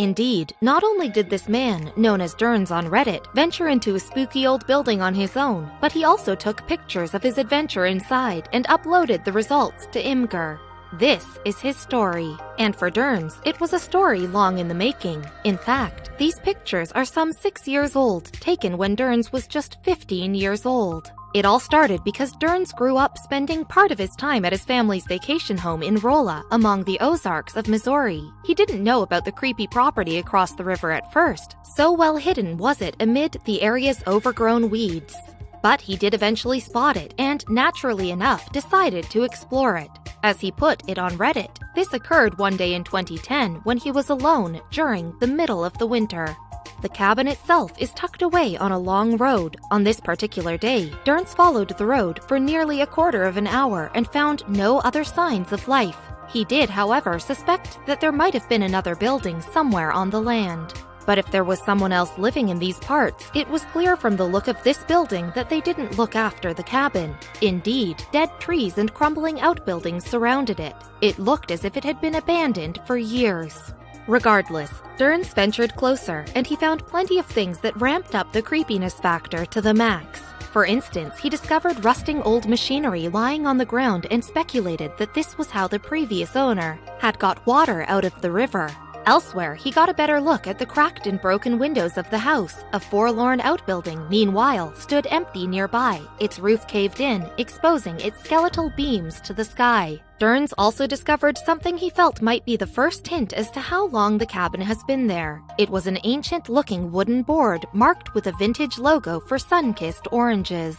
Indeed, not only did this man, known as Derns on Reddit, venture into a spooky old building on his own, but he also took pictures of his adventure inside and uploaded the results to Imgur. This is his story. And for Derns, it was a story long in the making. In fact, these pictures are some 6 years old, taken when Derns was just 15 years old. It all started because Derns grew up spending part of his time at his family's vacation home in Rolla, among the Ozarks of Missouri. He didn't know about the creepy property across the river at first, so well hidden was it amid the area's overgrown weeds. But he did eventually spot it and, naturally enough, decided to explore it. As he put it on Reddit, this occurred one day in 2010 when he was alone during the middle of the winter. The cabin itself is tucked away on a long road. On this particular day, Derns followed the road for nearly a quarter of an hour and found no other signs of life. He did, however, suspect that there might have been another building somewhere on the land. But if there was someone else living in these parts, it was clear from the look of this building that they didn't look after the cabin. Indeed, dead trees and crumbling outbuildings surrounded it. It looked as if it had been abandoned for years. Regardless, Derns ventured closer, and he found plenty of things that ramped up the creepiness factor to the max. For instance, he discovered rusting old machinery lying on the ground and speculated that this was how the previous owner had got water out of the river. Elsewhere, he got a better look at the cracked and broken windows of the house. A forlorn outbuilding, meanwhile, stood empty nearby, its roof caved in, exposing its skeletal beams to the sky. Derns also discovered something he felt might be the first hint as to how long the cabin has been there. It was an ancient-looking wooden board marked with a vintage logo for sun-kissed oranges.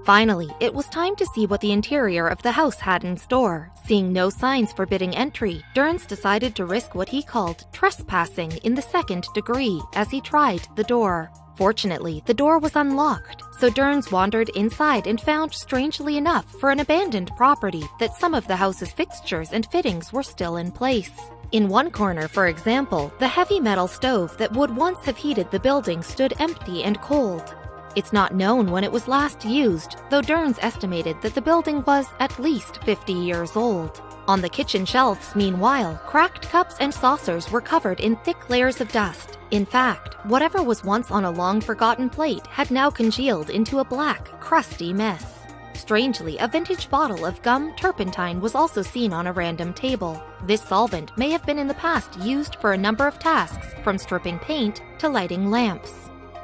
Finally, it was time to see what the interior of the house had in store. Seeing no signs forbidding entry, Derns decided to risk what he called trespassing in the second degree as he tried the door. Fortunately, the door was unlocked, so Derns wandered inside and found, strangely enough, for an abandoned property, that some of the house's fixtures and fittings were still in place. In one corner, for example, the heavy metal stove that would once have heated the building stood empty and cold. It's not known when it was last used, though Derns estimated that the building was at least 50 years old. On the kitchen shelves, meanwhile, cracked cups and saucers were covered in thick layers of dust. In fact, whatever was once on a long-forgotten plate had now congealed into a black, crusty mess. Strangely, a vintage bottle of gum turpentine was also seen on a random table. This solvent may have been in the past used for a number of tasks, from stripping paint to lighting lamps.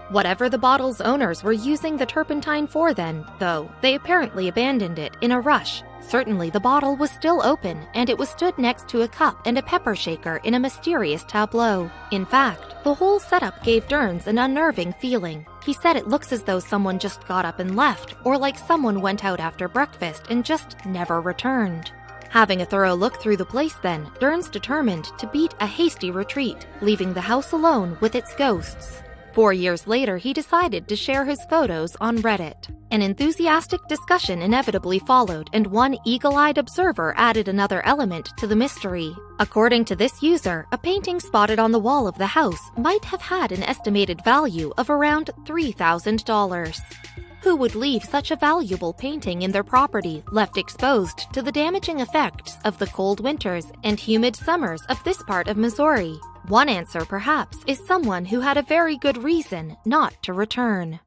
Whatever the bottle's owners were using the turpentine for then, though, they apparently abandoned it in a rush. Certainly the bottle was still open, and it was stood next to a cup and a pepper shaker in a mysterious tableau. In fact, the whole setup gave Derns an unnerving feeling. He said it looks as though someone just got up and left, or like someone went out after breakfast and just never returned. Having a thorough look through the place then, Derns determined to beat a hasty retreat, leaving the house alone with its ghosts. 4 years later, he decided to share his photos on Reddit. An enthusiastic discussion inevitably followed, and one eagle-eyed observer added another element to the mystery. According to this user, a painting spotted on the wall of the house might have had an estimated value of around $3,000. Who would leave such a valuable painting in their property, left exposed to the damaging effects of the cold winters and humid summers of this part of Missouri? One answer, perhaps, is someone who had a very good reason not to return.